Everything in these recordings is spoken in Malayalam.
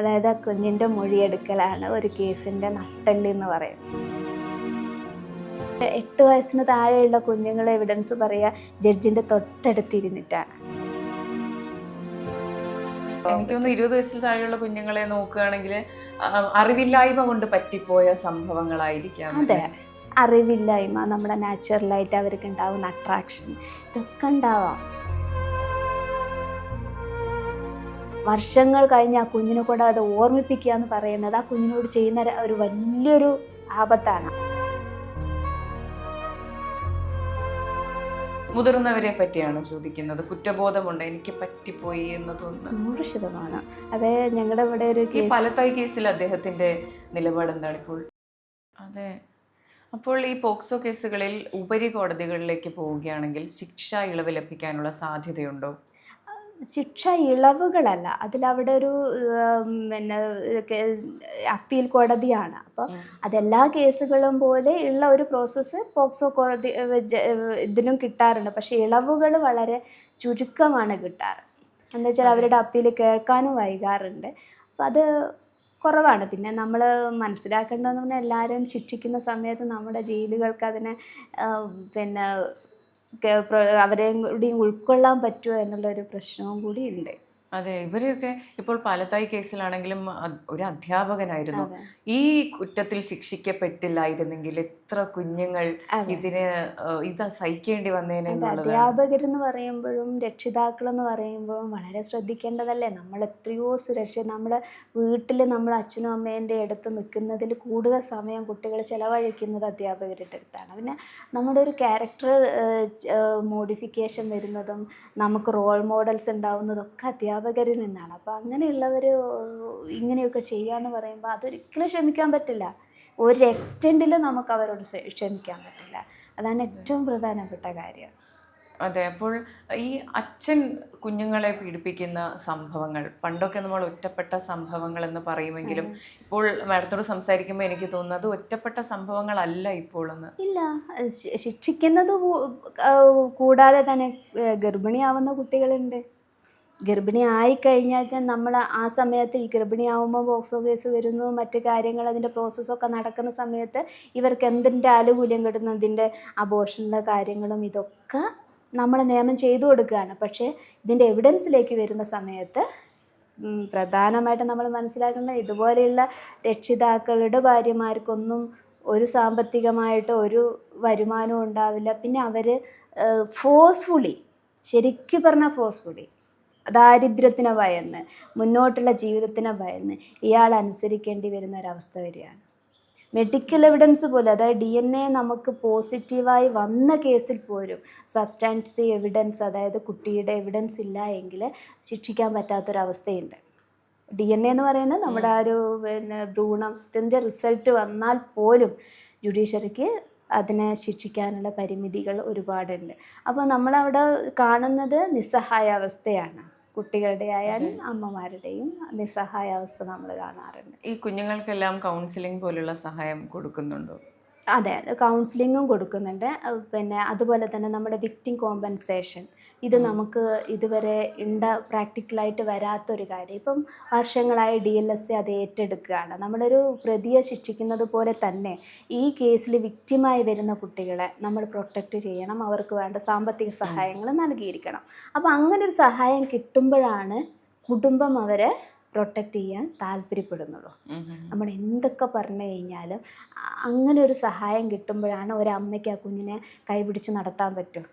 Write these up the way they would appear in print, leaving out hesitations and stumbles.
അതായത് ആ കുഞ്ഞിൻ്റെ മൊഴിയെടുക്കലാണ് ഒരു കേസിൻ്റെ നട്ടെല്ല് എന്ന് പറയുന്നത്. 8 വയസ്സിന് താഴെയുള്ള കുഞ്ഞുങ്ങളെ എവിഡൻസ് പറയുക ജഡ്ജിൻ്റെ തൊട്ടടുത്തിരുന്നിട്ടാണ്. എനിക്ക് തോന്നുന്നു 20 വയസ്സിൽ താഴെയുള്ള കുഞ്ഞുങ്ങളെ നോക്കുകയാണെങ്കിൽ അറിവില്ലായ്മ കൊണ്ട് പറ്റിപ്പോയ സംഭവങ്ങളായിരിക്കാം. അതെ, അറിവില്ലായ്മ, നമ്മുടെ നാച്ചുറലായിട്ട് അവർക്ക് ഉണ്ടാവുന്ന അട്രാക്ഷൻ, ഇതൊക്കെ ഉണ്ടാവാം. വർഷങ്ങൾ കഴിഞ്ഞ് ആ കുഞ്ഞിനെ കൊണ്ട് അത് ഓർമ്മിപ്പിക്കുക എന്ന് പറയുന്നത് ആ കുഞ്ഞിനോട് ചെയ്യുന്ന ഒരു വലിയൊരു ആപത്താണ്. മുതിർന്നവരെ പറ്റിയാണ് ചോദിക്കുന്നത്. കുറ്റബോധമുണ്ട്, എനിക്ക് പറ്റിപ്പോയി എന്ന് തോന്നുന്നു. 100%. അതെ, ഞങ്ങളുടെ ഇവിടെ ഒരു ഈ പാലത്തായി കേസിൽ അദ്ദേഹത്തിന്റെ നിലപാട് എന്താണ് ഇപ്പോൾ? അതെ, അപ്പോൾ ഈ പോക്സോ കേസുകളിൽ ഉപരി കോടതികളിലേക്ക് പോവുകയാണെങ്കിൽ ശിക്ഷ ഇളവ് ലഭിക്കാനുള്ള സാധ്യതയുണ്ടോ? ശിക്ഷ ഇളവുകളല്ല, അതിലവിടെ ഒരു പിന്നെ അപ്പീൽ കോടതിയാണ്. അപ്പോൾ അതെല്ലാ കേസുകളും പോലെ ഉള്ള ഒരു പ്രോസസ്സ് പോക്സോ കോടതി ഇതിനും കിട്ടാറുണ്ട്. പക്ഷേ ഇളവുകൾ വളരെ ചുരുക്കമാണ് കിട്ടാറ്. എന്താ വെച്ചാൽ അവരുടെ അപ്പീൽ കേൾക്കാനും വൈകാറുണ്ട്. അപ്പോൾ അത് കുറവാണ്. പിന്നെ നമ്മൾ മനസ്സിലാക്കേണ്ടതെന്ന് പറഞ്ഞാൽ എല്ലാവരും ശിക്ഷിക്കുന്ന സമയത്ത് നമ്മുടെ ജയിലുകൾക്ക് അതിനെ പിന്നെ അവരെയും കൂടി ഉൾക്കൊള്ളാൻ പറ്റുമോ എന്നുള്ളൊരു പ്രശ്നവും കൂടി ഉണ്ട്. അതെ, ഇവരെയൊക്കെ ഇപ്പോൾ പാലത്തായി കേസിലാണെങ്കിലും ഒരു അധ്യാപകനായിരുന്നു. ഈ കുറ്റത്തിൽ ശിക്ഷിക്കപ്പെട്ടില്ലായിരുന്നെങ്കിൽ എത്ര കുഞ്ഞുങ്ങൾ ഇത് സഹിക്കേണ്ടി വന്നേനെ. അധ്യാപകരെന്ന് പറയുമ്പോഴും രക്ഷിതാക്കളെന്ന് പറയുമ്പോഴും വളരെ ശ്രദ്ധിക്കേണ്ടതല്ലേ. നമ്മൾ എത്രയോ സുരക്ഷ, നമ്മുടെ വീട്ടിൽ നമ്മൾ അച്ഛനും അമ്മേൻ്റെ അടുത്ത് നിൽക്കുന്നതിൽ കൂടുതൽ സമയം കുട്ടികൾ ചിലവഴിക്കുന്നത് അധ്യാപകരുടെ അടുത്താണ്. പിന്നെ നമ്മുടെ ഒരു ക്യാരക്ടർ മോഡിഫിക്കേഷൻ വരുന്നതും നമുക്ക് റോൾ മോഡൽസ് ഉണ്ടാവുന്നതൊക്കെ അധ്യാപകരിൽ നിന്നാണ്. അപ്പോൾ അങ്ങനെയുള്ളവർ ഇങ്ങനെയൊക്കെ ചെയ്യാന്ന് പറയുമ്പോൾ അതൊരിക്കലും ക്ഷമിക്കാൻ പറ്റില്ല. ഒരു എക്സ്റ്റെൻഡിലും നമുക്ക് അവരോട് ക്ഷമിക്കാൻ പറ്റില്ല. അതാണ് ഏറ്റവും പ്രധാനപ്പെട്ട കാര്യം. അതെ, അപ്പോൾ ഈ അച്ഛൻ കുഞ്ഞുങ്ങളെ പീഡിപ്പിക്കുന്ന സംഭവങ്ങൾ പണ്ടൊക്കെ നമ്മൾ ഒറ്റപ്പെട്ട സംഭവങ്ങൾ എന്ന് പറയുമെങ്കിലും ഇപ്പോൾ മാഡത്തോട് സംസാരിക്കുമ്പോൾ എനിക്ക് തോന്നുന്നത് ഒറ്റപ്പെട്ട സംഭവങ്ങളല്ല ഇപ്പോൾ എന്ന്. ഇല്ല, ശിക്ഷിക്കുന്നത് കൂടാതെ തന്നെ ഗർഭിണിയാവുന്ന കുട്ടികളുണ്ട്. ഗർഭിണി ആയിക്കഴിഞ്ഞാൽ നമ്മൾ ആ സമയത്ത് ഈ ഗർഭിണിയാവുമ്പോൾ പോക്സോ കേസ് വരുന്നു, മറ്റു കാര്യങ്ങൾ അതിൻ്റെ പ്രോസസ്സൊക്കെ നടക്കുന്ന സമയത്ത് ഇവർക്ക് എന്തിൻ്റെ ആനുകൂല്യം കിട്ടുന്നതിൻ്റെ അബോർഷൻ്റെ കാര്യങ്ങളും ഇതൊക്കെ നമ്മൾ നിയമം ചെയ്തു കൊടുക്കുകയാണ്. പക്ഷേ ഇതിൻ്റെ എവിഡൻസിലേക്ക് വരുന്ന സമയത്ത് പ്രധാനമായിട്ട് നമ്മൾ മനസ്സിലാക്കേണ്ടത് ഇതുപോലെയുള്ള രക്ഷിതാക്കളുടെ ഭാര്യമാർക്കൊന്നും ഒരു സാമ്പത്തികമായിട്ട് ഒരു വരുമാനവും ഉണ്ടാവില്ല. പിന്നെ അവർ ഫോഴ്സ്ഫുള്ളി, ശരിക്കും പറഞ്ഞാൽ ഫോഴ്സ്ഫുള്ളി ദാരിദ്ര്യത്തിനെ ഭയന്ന്, മുന്നോട്ടുള്ള ജീവിതത്തിനെ ഭയന്ന് ഇയാൾ അനുസരിക്കേണ്ടി വരുന്ന ഒരവസ്ഥ വരികയാണ്. മെഡിക്കൽ എവിഡൻസ് പോലും, അതായത് DNA നമുക്ക് പോസിറ്റീവായി വന്ന കേസിൽ പോലും സബ്സ്റ്റാൻറ്റീവ് എവിഡൻസ്, അതായത് കുട്ടിയുടെ എവിഡൻസ് ഇല്ല എങ്കിൽ ശിക്ഷിക്കാൻ പറ്റാത്തൊരവസ്ഥയുണ്ട്. DNA എന്ന് പറയുന്നത് നമ്മുടെ ആ ഒരു ഭ്രൂണത്തിൻ്റെ റിസൾട്ട് വന്നാൽ പോലും ജുഡീഷ്യറിക്ക് അതിനെ ശിക്ഷിക്കാനുള്ള പരിമിതികൾ ഒരുപാടുണ്ട്. അപ്പോൾ നമ്മളവിടെ കാണുന്നത് നിസ്സഹായാവസ്ഥയാണ്. കുട്ടികളുടെ ആയാലും അമ്മമാരുടെയും നിസ്സഹായാവസ്ഥ നമ്മൾ കാണാറുണ്ട്. ഈ കുഞ്ഞുങ്ങൾക്കെല്ലാം കൗൺസിലിംഗ് പോലുള്ള സഹായം കൊടുക്കുന്നുണ്ടോ? അതെ, കൗൺസിലിങ്ങും കൊടുക്കുന്നുണ്ട്. പിന്നെ അതുപോലെ തന്നെ നമ്മുടെ വിക്ടിം കോമ്പൻസേഷൻ, ഇത് നമുക്ക് ഇതുവരെ പ്രാക്ടിക്കലായിട്ട് വരാത്തൊരു കാര്യം. ഇപ്പം വർഷങ്ങളായി DLSA അത് ഏറ്റെടുക്കുകയാണ്. നമ്മളൊരു പ്രതിയെ ശിക്ഷിക്കുന്നത് പോലെ തന്നെ ഈ കേസിൽ വിക്ടിമായി വരുന്ന കുട്ടികളെ നമ്മൾ പ്രൊട്ടക്റ്റ് ചെയ്യണം, അവർക്ക് വേണ്ട സാമ്പത്തിക സഹായങ്ങൾ നൽകിയിരിക്കണം. അപ്പോൾ അങ്ങനൊരു സഹായം കിട്ടുമ്പോഴാണ് കുടുംബം അവരെ പ്രൊട്ടക്റ്റ് ചെയ്യാൻ താല്പര്യപ്പെടുന്നുള്ളൂ. നമ്മൾ എന്തൊക്കെ പറഞ്ഞു കഴിഞ്ഞാലും അങ്ങനെ ഒരു സഹായം കിട്ടുമ്പോഴാണ് ഒരമ്മയ്ക്ക് ആ കുഞ്ഞിനെ കൈപിടിച്ച് നടത്താൻ പറ്റും.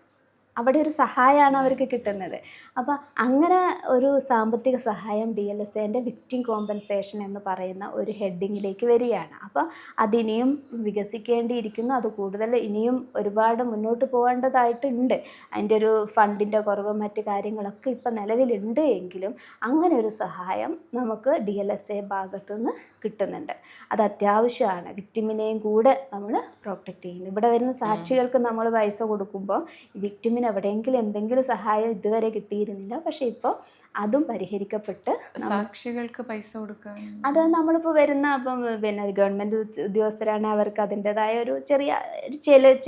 അവിടെ ഒരു സഹായമാണ് അവർക്ക് കിട്ടുന്നത്. അപ്പോൾ അങ്ങനെ ഒരു സാമ്പത്തിക സഹായം DLSAൻ്റെ വിക്ടിം കോമ്പൻസേഷൻ എന്ന് പറയുന്ന ഒരു ഹെഡിങ്ങിലേക്ക് വരികയാണ്. അപ്പോൾ അതിനിയും വികസിക്കേണ്ടിയിരിക്കുന്നു. അത് കൂടുതൽ ഇനിയും ഒരുപാട് മുന്നോട്ട് പോകേണ്ടതായിട്ടുണ്ട്. അതിൻ്റെ ഒരു ഫണ്ടിൻ്റെ കുറവ് മറ്റ് കാര്യങ്ങളൊക്കെ ഇപ്പം നിലവിലുണ്ട് എങ്കിലും അങ്ങനെ ഒരു സഹായം നമുക്ക് DLSA ഭാഗത്തുനിന്ന് കിട്ടുന്നുണ്ട്. അത് അത്യാവശ്യമാണ്. വിക്ടിമിനെയും കൂടെ നമ്മൾ പ്രൊട്ടക്റ്റ് ചെയ്യുന്നു. ഇവിടെ വരുന്ന സാക്ഷികൾക്ക് നമ്മൾ പൈസ കൊടുക്കുമ്പോൾ വിക്ടിമിന് എവിടെയെങ്കിലും എന്തെങ്കിലും സഹായം ഇതുവരെ കിട്ടിയിരുന്നില്ല. പക്ഷേ ഇപ്പോൾ അതും പരിഹരിക്കപ്പെട്ട് സാക്ഷികൾക്ക് പൈസ കൊടുക്കുക, അത് നമ്മളിപ്പോൾ വരുന്ന പിന്നെ ഗവൺമെൻറ് ഉദ്യോഗസ്ഥരാണ്, അവർക്ക് അതിൻ്റെതായ ഒരു ചെറിയ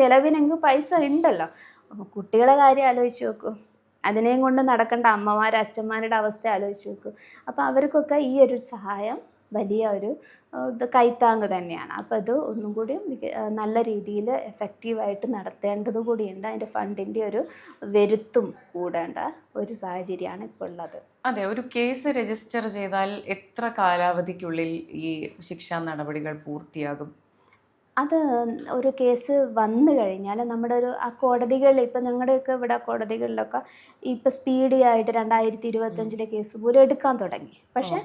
ചിലവിനെങ്കിലും പൈസ ഉണ്ടല്ലോ. അപ്പോൾ കുട്ടികളെ കാര്യം ആലോചിച്ച് നോക്കൂ. അതിനെയും കൊണ്ട് നടക്കേണ്ട അച്ഛന്മാരുടെ അവസ്ഥ ആലോചിച്ച് നോക്കും. അപ്പോൾ അവർക്കൊക്കെ ഈ ഒരു സഹായം വലിയ ഒരു കൈത്താങ്ങ് തന്നെയാണ്. അപ്പോൾ അത് ഒന്നും കൂടി നല്ല രീതിയിൽ എഫക്റ്റീവായിട്ട് നടത്തേണ്ടത് കൂടിയുണ്ട്. അതിൻ്റെ ഫണ്ടിൻ്റെ ഒരു വരുത്തും കൂടേണ്ട ഒരു സാഹചര്യമാണ് ഇപ്പോൾ ഉള്ളത്. അതെ, ഒരു കേസ് രജിസ്റ്റർ ചെയ്താൽ എത്ര കാലാവധിക്കുള്ളിൽ ഈ ശിക്ഷാ നടപടികൾ പൂർത്തിയാകും? അത് ഒരു കേസ് വന്നു കഴിഞ്ഞാൽ നമ്മുടെ ആ കോടതികളിൽ, ഇപ്പം ഞങ്ങളുടെയൊക്കെ ഇവിടെ കോടതികളിലൊക്കെ ഇപ്പം സ്പീഡിയായിട്ട് 2025 കേസ് പോലും എടുക്കാൻ തുടങ്ങി. പക്ഷേ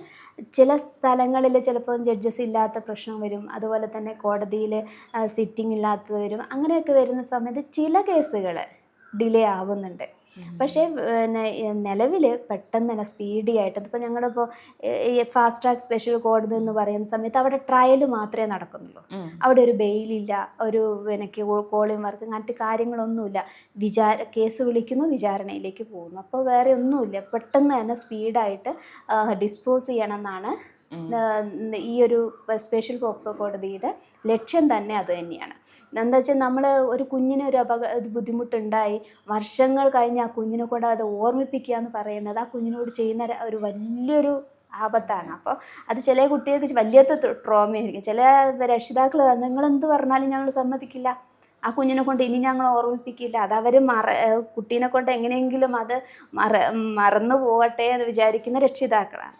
ചില സ്ഥലങ്ങളിൽ ചിലപ്പോൾ ജഡ്ജസ് ഇല്ലാത്ത പ്രശ്നം വരും, അതുപോലെ തന്നെ കോടതിയിൽ സിറ്റിംഗ് ഇല്ലാത്തത് വരും. അങ്ങനെയൊക്കെ വരുന്ന സമയത്ത് ചില കേസുകൾ ഡിലേ ആവുന്നുണ്ട്. പക്ഷേ നിലവിൽ പെട്ടെന്ന് തന്നെ സ്പീഡിയായിട്ട്, അതിപ്പോൾ ഞങ്ങളിപ്പോൾ ഫാസ്റ്റ് ട്രാക്ക് സ്പെഷ്യൽ കോടതി എന്ന് പറയുന്ന സമയത്ത് അവിടെ ട്രയൽ മാത്രമേ നടക്കുന്നുള്ളൂ. അവിടെ ഒരു ബെയിലില്ല, ഒരു കോളിംഗ് വർക്ക്, അങ്ങനത്തെ കാര്യങ്ങളൊന്നുമില്ല. കേസ് വിളിക്കുന്നു, വിചാരണയിലേക്ക് പോകുന്നു. അപ്പോൾ വേറെ ഒന്നുമില്ല, പെട്ടെന്ന് തന്നെ സ്പീഡായിട്ട് ഡിസ്പോസ് ചെയ്യണം എന്നാണ് ഈ ഒരു സ്പെഷ്യൽ പോക്സോ കോടതിയുടെ ലക്ഷ്യം തന്നെ അത് തന്നെയാണ്. എന്താ വെച്ചാൽ നമ്മൾ ഒരു കുഞ്ഞിന് ഒരു ബുദ്ധിമുട്ടുണ്ടായി വർഷങ്ങൾ കഴിഞ്ഞ് ആ കുഞ്ഞിനെ കൊണ്ട് അത് ഓർമ്മിപ്പിക്കുക എന്ന് പറയുന്നത് ആ കുഞ്ഞിനോട് ചെയ്യുന്ന ഒരു വലിയൊരു ആപത്താണ്. അപ്പോൾ അത് ചില കുട്ടികൾക്ക് വലിയ ട്രോമയായിരിക്കും. ചില രക്ഷിതാക്കൾ നിങ്ങളെന്ത് പറഞ്ഞാലും ഞങ്ങൾ സമ്മതിക്കില്ല, ആ കുഞ്ഞിനെ കൊണ്ട് ഇനി ഞങ്ങൾ ഓർമ്മിപ്പിക്കില്ല, അതവർ കുട്ടീനെ കൊണ്ട് എങ്ങനെയെങ്കിലും അത് മറന്നു പോകട്ടെ എന്ന് വിചാരിക്കുന്ന രക്ഷിതാക്കളാണ്.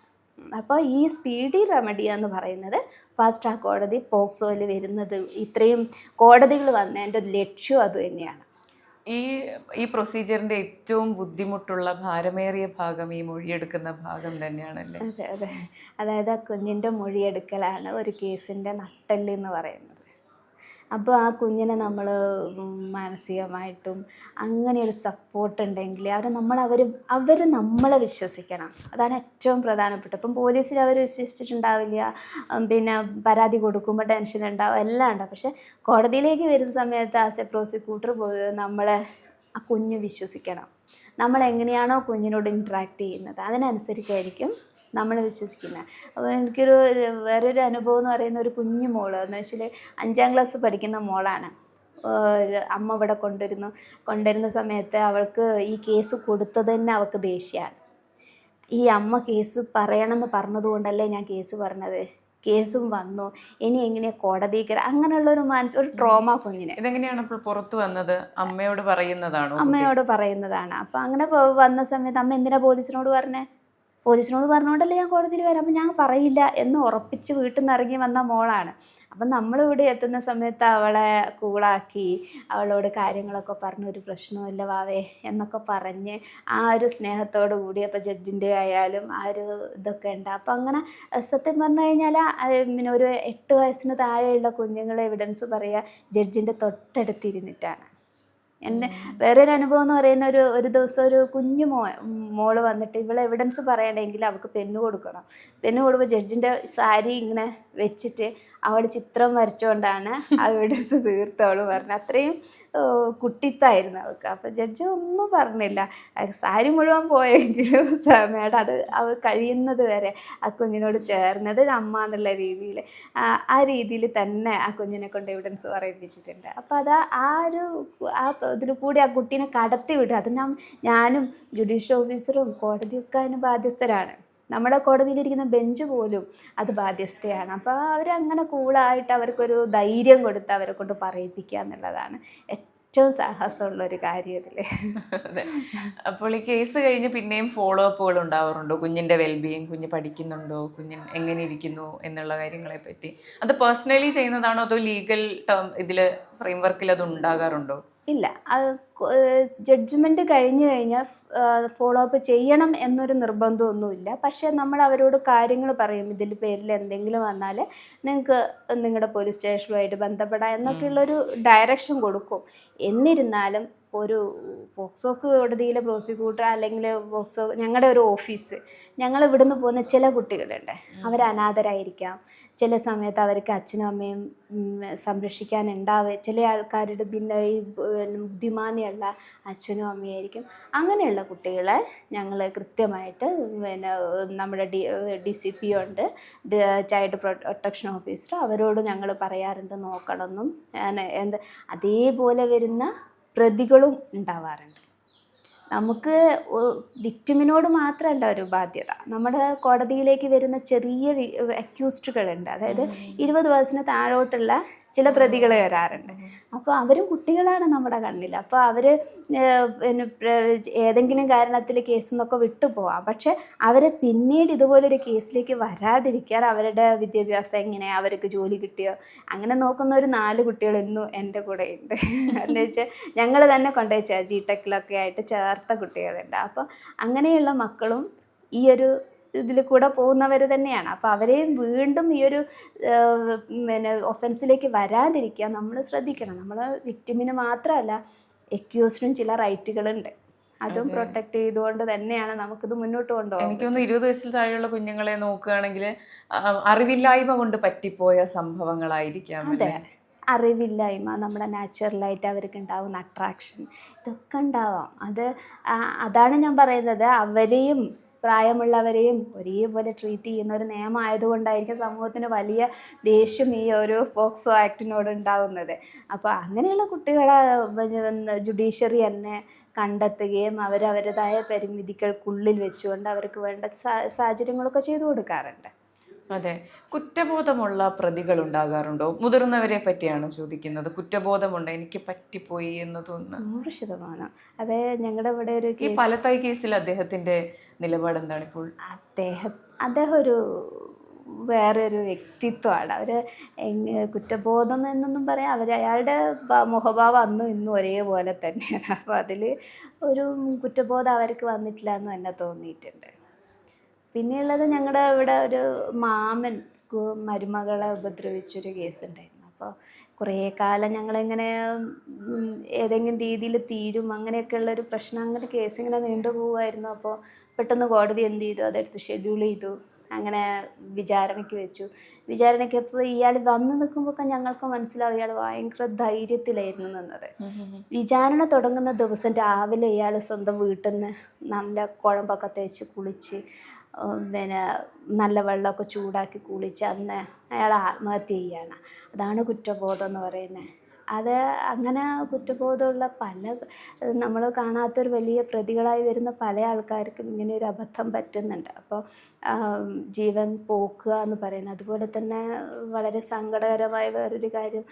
അപ്പോൾ ഈ സ്പീഡി റെമഡി എന്ന് പറയുന്നത് ഫാസ്റ്റ് ട്രാക്ക് കോടതി പോക്സോയിൽ വരുന്നത്, ഇത്രയും കോടതികൾ വന്നതിൻ്റെ ലക്ഷ്യം അത് തന്നെയാണ്. ഈ പ്രൊസീജിയറിൻ്റെ ഏറ്റവും ബുദ്ധിമുട്ടുള്ള ഭാരമേറിയ ഭാഗം ഈ മൊഴിയെടുക്കുന്ന ഭാഗം തന്നെയാണല്ലേ? അതെ അതെ, അതായത് ആ കുഞ്ഞിൻ്റെ മൊഴിയെടുക്കലാണ് ഒരു കേസിൻ്റെ നട്ടെല്ല് എന്ന് പറയുന്നത്. അപ്പോൾ ആ കുഞ്ഞിനെ നമ്മൾ മാനസികമായിട്ടും അങ്ങനെ ഒരു സപ്പോർട്ട് ഉണ്ടെങ്കിൽ അവർ നമ്മളെ വിശ്വസിക്കണം. അതാണ് ഏറ്റവും പ്രധാനപ്പെട്ട. ഇപ്പം പോലീസിൽ അവർ വിശ്വസിച്ചിട്ടുണ്ടാവില്ല, പിന്നെ പരാതി കൊടുക്കുമ്പോൾ ടെൻഷൻ ഉണ്ടാവും, എല്ലാം ഉണ്ടാവും. പക്ഷേ കോടതിയിലേക്ക് വരുന്ന സമയത്ത് ആസ് എ പ്രോസിക്യൂട്ടർ നമ്മളെ ആ കുഞ്ഞ് വിശ്വസിക്കണം. നമ്മളെങ്ങനെയാണോ കുഞ്ഞിനോട് ഇൻട്രാക്ട് ചെയ്യുന്നത് അതിനനുസരിച്ചായിരിക്കും നമ്മൾ വിശ്വസിക്കുന്നത്. അപ്പോൾ എനിക്കൊരു വേറൊരു അനുഭവം എന്ന് പറയുന്ന ഒരു കുഞ്ഞു മോള് എന്ന് വെച്ചാൽ 5ാം ക്ലാസ് പഠിക്കുന്ന മോളാണ്. അമ്മ ഇവിടെ കൊണ്ടുവരുന്ന സമയത്ത് അവൾക്ക് ഈ കേസ് കൊടുത്തത് തന്നെ അവൾക്ക് ദേഷ്യമാണ്. ഈ അമ്മ കേസ് പറയണമെന്ന് പറഞ്ഞതുകൊണ്ടല്ലേ ഞാൻ കേസ് പറഞ്ഞത്, കേസും വന്നു, ഇനി എങ്ങനെയാണ് കോടതി അങ്ങനെയുള്ളൊരു ഒരു ട്രോമ കുഞ്ഞിന്. ഇതെങ്ങനെയാണ് അപ്പോൾ പുറത്തു വന്നത്? അമ്മയോട് പറയുന്നതാണോ? അമ്മയോട് പറയുന്നതാണ്. അപ്പം അങ്ങനെ വന്ന സമയത്ത് അമ്മ എന്തിനാ പോലീസിനോട് പറഞ്ഞുകൊണ്ടല്ലേ ഞാൻ കോടതിയിൽ വരാം, അപ്പം ഞാൻ പറയില്ല എന്ന് ഉറപ്പിച്ച് വീട്ടിൽ നിന്ന് ഇറങ്ങി വന്ന മോളാണ്. അപ്പം നമ്മളിവിടെ എത്തുന്ന സമയത്ത് അവളെ കൂളാക്കി അവളോട് കാര്യങ്ങളൊക്കെ പറഞ്ഞ് ഒരു പ്രശ്നമില്ല വാവേ എന്നൊക്കെ പറഞ്ഞ് ആ ഒരു സ്നേഹത്തോടു കൂടി അപ്പോൾ ജഡ്ജിൻ്റെ ആയാലും ആ ഒരു ഇതൊക്കെ ഉണ്ട്. അപ്പം അങ്ങനെ സത്യം പറഞ്ഞു കഴിഞ്ഞാൽ പിന്നെ ഒരു 8 വയസ്സിന് താഴെയുള്ള കുഞ്ഞുങ്ങളെ എവിഡൻസ് പറയുക ജഡ്ജിൻ്റെ തൊട്ടടുത്തിരുന്നിട്ടാണ്. എൻ്റെ വേറൊരു അനുഭവം എന്ന് പറയുന്ന ഒരു ദിവസം ഒരു കുഞ്ഞു മോള് വന്നിട്ട് ഇവളെ എവിഡൻസ് പറയണമെങ്കിൽ അവൾക്ക് പെണ്ണ് കൊടുക്കണം. പെണ്ണ് കൊടുക്കുമ്പോൾ ജഡ്ജിൻ്റെ സാരി ഇങ്ങനെ വെച്ചിട്ട് അവൾ ചിത്രം വരച്ചുകൊണ്ടാണ് ആ എവിഡൻസ് തീർത്തവൾ പറഞ്ഞത്. അത്രയും കുട്ടിത്തായിരുന്നു അവൾക്ക്. അപ്പോൾ ജഡ്ജി ഒന്നും പറഞ്ഞില്ല, സാരി മുഴുവൻ പോയെങ്കിലും മേഡം അത് അവൾ കഴിയുന്നത് വരെ ആ കുഞ്ഞിനോട് ചേർന്നത് അമ്മ എന്നുള്ള രീതിയിൽ ആ രീതിയിൽ തന്നെ ആ കുഞ്ഞിനെ കൊണ്ട് എവിഡൻസ് പറയിപ്പിച്ചിട്ടുണ്ട്. അപ്പോൾ അത് ഇതിൽ കൂടി ആ കുട്ടീനെ കടത്തി വിടുക. അത് ഞാനും ജുഡീഷ്യൽ ഓഫീസറും കോടതിയൊക്കെ അതിന് ബാധ്യസ്ഥരാണ്. നമ്മുടെ കോടതിയിലിരിക്കുന്ന ബെഞ്ച് പോലും അത് ബാധ്യസ്ഥയാണ്. അപ്പോൾ അവരങ്ങനെ കൂളായിട്ട് അവർക്കൊരു ധൈര്യം കൊടുത്ത് അവരെ കൊണ്ട് പറയിപ്പിക്കുക എന്നുള്ളതാണ് ഏറ്റവും സാഹസമുള്ളൊരു കാര്യം ഇതിൽ. അതെ. അപ്പോൾ ഈ കേസ് കഴിഞ്ഞ് പിന്നെയും ഫോളോ അപ്പുകൾ ഉണ്ടാവാറുണ്ടോ? കുഞ്ഞിൻ്റെ വെൽബീയിങ്, കുഞ്ഞ് പഠിക്കുന്നുണ്ടോ, കുഞ്ഞിന് എങ്ങനെ ഇരിക്കുന്നു എന്നുള്ള കാര്യങ്ങളെ പറ്റി അത് പേഴ്സണലി ചെയ്യുന്നതാണോ അതോ ലീഗൽ ഇതിൽ ഫ്രെയിംവർക്കിൽ അത് ഉണ്ടാകാറുണ്ടോ? ഇല്ല, അത് ജഡ്ജ്മെൻറ്റ് കഴിഞ്ഞു കഴിഞ്ഞാൽ ഫോളോ അപ്പ് ചെയ്യണം എന്നൊരു നിർബന്ധമൊന്നുമില്ല. പക്ഷേ നമ്മൾ അവരോട് കാര്യങ്ങൾ പറയും, ഇതിൽ പേരിൽ എന്തെങ്കിലും വന്നാൽ നിങ്ങൾക്ക് നിങ്ങളുടെ പോലീസ് സ്റ്റേഷനുമായിട്ട് ബന്ധപ്പെടാം എന്നൊക്കെയുള്ളൊരു ഡയറക്ഷൻ കൊടുക്കും. എന്നിരുന്നാലും ഒരു പോക്സോ കോടതിയിലെ പ്രോസിക്യൂട്ടർ അല്ലെങ്കിൽ പോക്സോ ഞങ്ങളുടെ ഒരു ഓഫീസ്, ഞങ്ങൾ ഇവിടുന്ന് പോകുന്ന ചില കുട്ടികളുണ്ട്, അവർ അനാഥരായിരിക്കാം. ചില സമയത്ത് അവർക്ക് അച്ഛനും അമ്മയും സംരക്ഷിക്കാനുണ്ടാവുക, ചില ആൾക്കാരുടെ പിന്നെ ഈ ബുദ്ധിമാനിയുള്ള അച്ഛനും അമ്മയായിരിക്കും. അങ്ങനെയുള്ള കുട്ടികളെ ഞങ്ങൾ കൃത്യമായിട്ട് പിന്നെ നമ്മുടെ DCP ഉണ്ട്, ചൈൽഡ് പ്രൊട്ടക്ഷൻ ഓഫീസർ, അവരോട് ഞങ്ങൾ പറയാറുണ്ട് നോക്കണമെന്നും. അതേപോലെ വരുന്ന പ്രതികളും ഉണ്ടാവാറുണ്ട്. നമുക്ക് വിക്ടിമിനോട് മാത്രമല്ല ഒരു ബാധ്യത. നമ്മുടെ കോടതിയിലേക്ക് വരുന്ന ചെറിയ അക്യൂസ്ഡുകളുണ്ട്, അതായത് 20 വയസ്സിന് താഴോട്ടുള്ള ചില പ്രതികൾ വരാറുണ്ട്. അപ്പോൾ അവരും കുട്ടികളാണ് നമ്മുടെ കണ്ണിൽ. അപ്പോൾ അവർ പിന്നെ ഏതെങ്കിലും കാരണത്തിൽ കേസിൽ നിന്നൊക്കെ വിട്ടുപോകാം, പക്ഷെ അവരെ പിന്നീട് ഇതുപോലൊരു കേസിലേക്ക് വരാതിരിക്കാൻ അവരുടെ വിദ്യാഭ്യാസം എങ്ങനെ, അവർക്ക് ജോലി കിട്ടിയോ, അങ്ങനെ നോക്കുന്ന ഒരു 4 കുട്ടികൾ ഇന്നും എൻ്റെ കൂടെ ഉണ്ട്. എന്ന് വെച്ചാൽ ഞങ്ങൾ തന്നെ കൊണ്ടുപോയി GTECലൊക്കെ ആയിട്ട് ചേർത്ത കുട്ടികളുണ്ട്. അപ്പോൾ അങ്ങനെയുള്ള മക്കളും ഈ ഒരു ഇതിൽ കൂടെ പോകുന്നവർ തന്നെയാണ്. അപ്പോൾ അവരെയും വീണ്ടും ഈ ഒരു പിന്നെ ഒഫൻസിലേക്ക് വരാതിരിക്കാൻ നമ്മൾ ശ്രദ്ധിക്കണം. നമ്മൾ വിക്ടിമിന് മാത്രമല്ല അക്യൂസ്ഡിനും ചില റൈറ്റുകളുണ്ട്, അതും പ്രൊട്ടക്ട് ചെയ്തുകൊണ്ട് തന്നെയാണ് നമുക്കിത് മുന്നോട്ട് കൊണ്ടുപോകാം. എനിക്ക് തോന്നുന്നു 20 വയസ്സിൽ താഴെയുള്ള കുഞ്ഞുങ്ങളെ നോക്കുകയാണെങ്കിൽ അറിവില്ലായ്മ കൊണ്ട് പറ്റിപ്പോയ സംഭവങ്ങളായിരിക്കാം. അതെ, അറിവില്ലായ്മ, നമ്മുടെ നാച്ചുറലായിട്ട് അവർക്ക് ഉണ്ടാകുന്ന അട്രാക്ഷൻ, ഇതൊക്കെ ഉണ്ടാവാം. അതാണ് ഞാൻ പറയുന്നത്, അവരെയും പ്രായമുള്ളവരെയും ഒരേപോലെ ട്രീറ്റ് ചെയ്യുന്ന ഒരു നിയമം ആയതുകൊണ്ടായിരിക്കും സമൂഹത്തിന് വലിയ ദേഷ്യം ഈ ഒരു പോക്സോ ആക്ടിനോട് ഉണ്ടാകുന്നത്. അപ്പോൾ അങ്ങനെയുള്ള കുട്ടികളെ ജുഡീഷ്യറി തന്നെ കണ്ടെത്തുകയും അവരവരുടേതായ പരിമിതികൾക്കുള്ളിൽ വെച്ചുകൊണ്ട് അവർക്ക് വേണ്ട സാഹചര്യങ്ങളൊക്കെ ചെയ്തു കൊടുക്കാറുണ്ട്. അതെ, കുറ്റബോധമുള്ള പ്രതികൾ ഉണ്ടാകാറുണ്ടോ? മുതിർന്നവരെ പറ്റിയാണ് ചോദിക്കുന്നത്. കുറ്റബോധമുണ്ട്, എനിക്ക് പറ്റിപ്പോയി എന്ന് തോന്നുന്നു. 100%. അതെ, ഞങ്ങളുടെ ഇവിടെ ഒരു ഈ പലതായി കേസിൽ അദ്ദേഹത്തിന്റെ നിലപാട് എന്താണ് ഇപ്പോൾ? അദ്ദേഹം ഒരു വേറെ ഒരു വ്യക്തിത്വമാണ്. അവർ കുറ്റബോധം എന്നൊന്നും പറയാം, അയാളുടെ മുഖഭാവം അന്നും ഇന്നും ഒരേപോലെ തന്നെയാണ്. അപ്പോൾ അതിൽ ഒരു കുറ്റബോധം അവർക്ക് വന്നിട്ടില്ല എന്ന് തന്നെ തോന്നിയിട്ടുണ്ട്. പിന്നെയുള്ളത്, ഞങ്ങളുടെ ഇവിടെ ഒരു മാമൻ മരുമകളെ ഉപദ്രവിച്ചൊരു കേസുണ്ടായിരുന്നു. അപ്പോൾ കുറേ കാലം ഞങ്ങളിങ്ങനെ ഏതെങ്കിലും രീതിയിൽ തീരും അങ്ങനെയൊക്കെയുള്ളൊരു പ്രശ്നം, അങ്ങനെ കേസ് ഇങ്ങനെ നീണ്ടുപോകുമായിരുന്നു. അപ്പോൾ പെട്ടെന്ന് കോടതി എന്ത് ചെയ്തു, അതെടുത്ത് ഷെഡ്യൂൾ ചെയ്തു, അങ്ങനെ വിചാരണയ്ക്ക് വെച്ചു. വിചാരണയ്ക്ക് ഇപ്പോൾ ഇയാൾ വന്ന് നിൽക്കുമ്പോഴൊക്കെ ഞങ്ങൾക്ക് മനസ്സിലാവും ഇയാൾ ഭയങ്കര ധൈര്യത്തിലായിരുന്നു നിന്നത്. വിചാരണ തുടങ്ങുന്ന ദിവസം രാവിലെ ഇയാൾ സ്വന്തം വീട്ടിൽ നിന്ന് നല്ല കുഴമ്പൊക്കെ തേച്ച് കുളിച്ച് പിന്നെ നല്ല വെള്ളമൊക്കെ ചൂടാക്കി കുളിച്ച് അന്ന് അയാൾ ആത്മഹത്യ ചെയ്യുകയാണ്. അതാണ് കുറ്റബോധം എന്ന് പറയുന്നത്. അത് അങ്ങനെ കുറ്റബോധമുള്ള നമ്മൾ കാണാത്തൊരു വലിയ പ്രതികളായി വരുന്ന പല ആൾക്കാർക്കും ഇങ്ങനെ ഒരു അബദ്ധം പറ്റുന്നുണ്ട്. അപ്പോൾ ജീവൻ പോക്കുക എന്ന് പറയുന്നത്. അതുപോലെ തന്നെ വളരെ സങ്കടകരമായ വേറൊരു കാര്യം,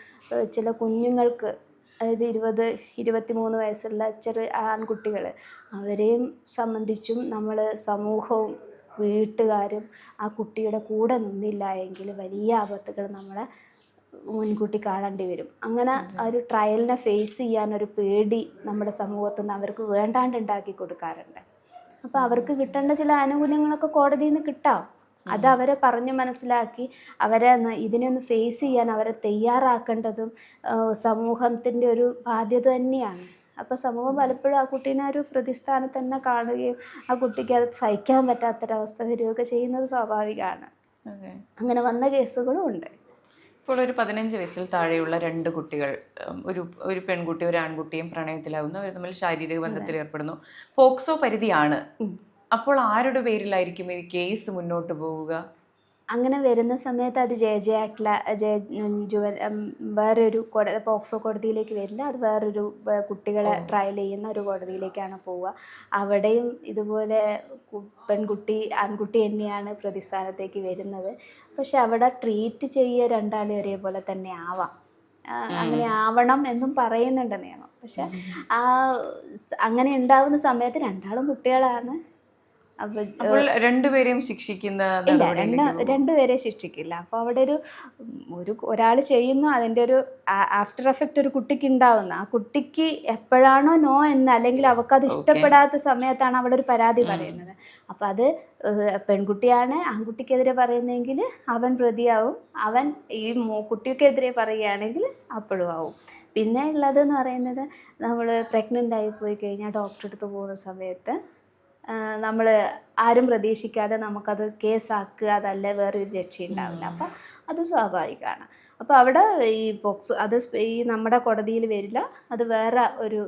ചില കുഞ്ഞുങ്ങൾക്ക്, അതായത് 20-23 വയസ്സുള്ള ചെറിയ ആൺകുട്ടികൾ, അവരെയും സംബന്ധിച്ചും നമ്മൾ സമൂഹവും വീട്ടുകാരും ആ കുട്ടിയുടെ കൂടെ നിന്നില്ല എങ്കിൽ വലിയ ആപത്തുകൾ നമ്മളെ മുൻകൂട്ടി കാണേണ്ടി വരും. അങ്ങനെ ഒരു ട്രയലിനെ ഫേസ് ചെയ്യാനൊരു പേടി നമ്മുടെ സമൂഹത്തിൽ നിന്ന് അവർക്ക് വേണ്ടാണ്ടുണ്ടാക്കി കൊടുക്കാറുണ്ട്. അപ്പോൾ അവർക്ക് കിട്ടേണ്ട ചില ആനുകൂല്യങ്ങളൊക്കെ കോടതിയിൽ നിന്ന് കിട്ടാം. അത് അവരെ പറഞ്ഞ് മനസ്സിലാക്കി അവരെ ഇതിനൊന്ന് ഫേസ് ചെയ്യാൻ അവരെ തയ്യാറാക്കേണ്ടതും സമൂഹത്തിൻ്റെ ഒരു ബാധ്യത തന്നെയാണ്. അപ്പോൾ സമൂഹം പലപ്പോഴും ആ കുട്ടീനെ ഒരു പ്രതിസ്ഥാനത്ത് തന്നെ കാണുകയും ആ കുട്ടിക്ക് അത് സഹിക്കാൻ പറ്റാത്തൊരവസ്ഥ വരികയൊക്കെ ചെയ്യുന്നത് സ്വാഭാവികമാണ്. അങ്ങനെ വന്ന കേസുകളും ഉണ്ട്. ഇപ്പോൾ ഒരു 15 വയസ്സിൽ താഴെയുള്ള 2 കുട്ടികൾ, ഒരു പെൺകുട്ടി ഒരു ആൺകുട്ടിയും പ്രണയത്തിലാവുന്നു, അവർ തമ്മിൽ ശാരീരിക ബന്ധത്തിൽ ഏർപ്പെടുന്നു. പോക്സോ പരിധിയാണ്. അപ്പോൾ ആരുടെ പേരിലായിരിക്കും ഈ കേസ് മുന്നോട്ട് പോവുക? അങ്ങനെ വരുന്ന സമയത്ത് അത് വേറൊരു പോക്സോ കോടതിയിലേക്ക് വരില്ല. അത് വേറൊരു കുട്ടികളെ ട്രയൽ ചെയ്യുന്ന ഒരു കോടതിയിലേക്കാണ് പോവുക. അവിടെയും ഇതുപോലെ ആൺകുട്ടി തന്നെയാണ് പ്രതിസ്ഥാനത്തേക്ക് വരുന്നത്. പക്ഷെ അവിടെ ട്രീറ്റ് ചെയ്യുക രണ്ടാളും ഒരേപോലെ തന്നെ ആവാം. അങ്ങനെ ആവണം എന്നും പറയുന്നുണ്ട് നിയമം. പക്ഷെ അങ്ങനെ ഉണ്ടാവുന്ന സമയത്ത് രണ്ടാളും കുട്ടികളാണ്. അപ്പോൾ രണ്ടുപേരെയും ശിക്ഷിക്കുന്ന രണ്ടുപേരെ ശിക്ഷിക്കില്ല. അപ്പോൾ അവിടെ ഒരാൾ ചെയ്യുന്നു, അതിൻ്റെ ഒരു ആഫ്റ്റർ എഫക്റ്റ് ഒരു കുട്ടിക്ക് ഉണ്ടാവുന്ന, ആ കുട്ടിക്ക് എപ്പോഴാണോ നോ എന്ന്, അല്ലെങ്കിൽ അവൾക്കത് ഇഷ്ടപ്പെടാത്ത സമയത്താണ് അവിടെ ഒരു പരാതി പറയുന്നത്. അപ്പം അത് പെൺകുട്ടിയാണ് ആൺകുട്ടിക്കെതിരെ പറയുന്നതെങ്കിൽ അവൻ പ്രതിയാവും, അവൻ ഈ കുട്ടിക്കെതിരെ പറയുകയാണെങ്കിൽ അപ്പോഴും ആവും. പിന്നെ ഉള്ളതെന്ന് പറയുന്നത്, നമ്മൾ പ്രഗ്നൻ്റ് ആയി പോയി കഴിഞ്ഞാൽ ഡോക്ടറെ അടുത്ത് പോകുന്ന സമയത്ത് നമ്മൾ ആരും പ്രതീക്ഷിക്കാതെ നമുക്കത് കേസാക്കുക, അതല്ല വേറൊരു രക്ഷയുണ്ടാവില്ല. അപ്പം അത് സ്വാഭാവികമാണ്. അപ്പോൾ അവിടെ ഈ പോക്സോ അത് ഈ നമ്മുടെ കോടതിയിൽ വരില്ല, അത് വേറെ ഒരു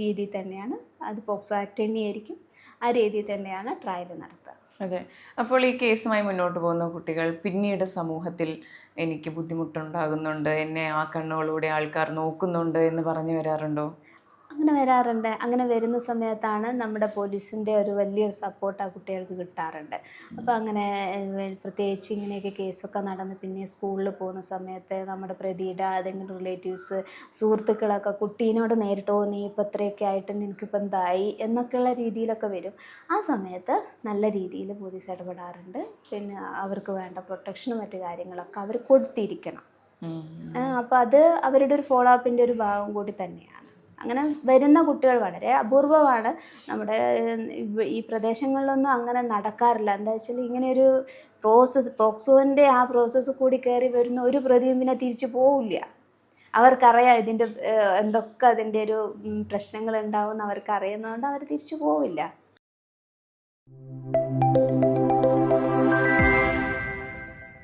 രീതി തന്നെയാണ്. അത് പോക്സോ ആക്ട് തന്നെയായിരിക്കും. ആ രീതിയിൽ തന്നെയാണ് ട്രയൽ നടത്തുക. അതെ. അപ്പോൾ ഈ കേസുമായി മുന്നോട്ട് പോകുന്ന കുട്ടികൾ പിന്നീട് സമൂഹത്തിൽ എനിക്ക് ബുദ്ധിമുട്ടുണ്ടാകുന്നുണ്ട്, എന്നെ ആ കണ്ണുകളൂടെ ആൾക്കാർ നോക്കുന്നുണ്ട് എന്ന് പറഞ്ഞു വരാറുണ്ടോ? അങ്ങനെ വരാറുണ്ട്. അങ്ങനെ വരുന്ന സമയത്താണ് നമ്മുടെ പോലീസിൻ്റെ ഒരു വലിയൊരു സപ്പോർട്ട് ആ കുട്ടികൾക്ക് കിട്ടാറുണ്ട്. അപ്പോൾ അങ്ങനെ പ്രത്യേകിച്ച് ഇങ്ങനെയൊക്കെ കേസൊക്കെ നടന്ന് പിന്നെ സ്കൂളിൽ പോകുന്ന സമയത്ത് നമ്മുടെ പ്രതിയുടെ ഏതെങ്കിലും റിലേറ്റീവ്സ്, സുഹൃത്തുക്കളൊക്കെ കുട്ടീനോട് നേരിട്ടോ നീ ഇപ്പം ഇത്രയൊക്കെ ആയിട്ട് നിനക്കിപ്പോൾ എന്തായി എന്നൊക്കെയുള്ള രീതിയിലൊക്കെ വരും. ആ സമയത്ത് നല്ല രീതിയിൽ പോലീസ് ഇടപെടാറുണ്ട്. പിന്നെ അവർക്ക് വേണ്ട പ്രൊട്ടക്ഷനും മറ്റു കാര്യങ്ങളൊക്കെ അവർ കൊടുത്തിരിക്കണം. അപ്പോൾ അത് അവരുടെ ഒരു ഫോളോ അപ്പിൻ്റെ ഒരു ഭാഗം കൂടി തന്നെയാണ്. അങ്ങനെ വരുന്ന കുട്ടികൾ വളരെ അപൂർവമാണ്. നമ്മുടെ ഈ പ്രദേശങ്ങളിലൊന്നും അങ്ങനെ നടക്കാറില്ല. എന്താ വെച്ചാൽ ഇങ്ങനെയൊരു പ്രോസസ്സ്, പോക്സോൻ്റെ ആ പ്രോസസ്സ് കൂടി കയറി വരുന്ന ഒരു പ്രതിയും പിന്നെ തിരിച്ചു പോവില്ല. അവർക്കറിയാം ഇതിൻ്റെ എന്തൊക്കെ അതിൻ്റെ ഒരു പ്രശ്നങ്ങൾ ഉണ്ടാവും എന്ന് അവർക്ക് അറിയുന്നതുകൊണ്ട് അവർ തിരിച്ചു പോവില്ല.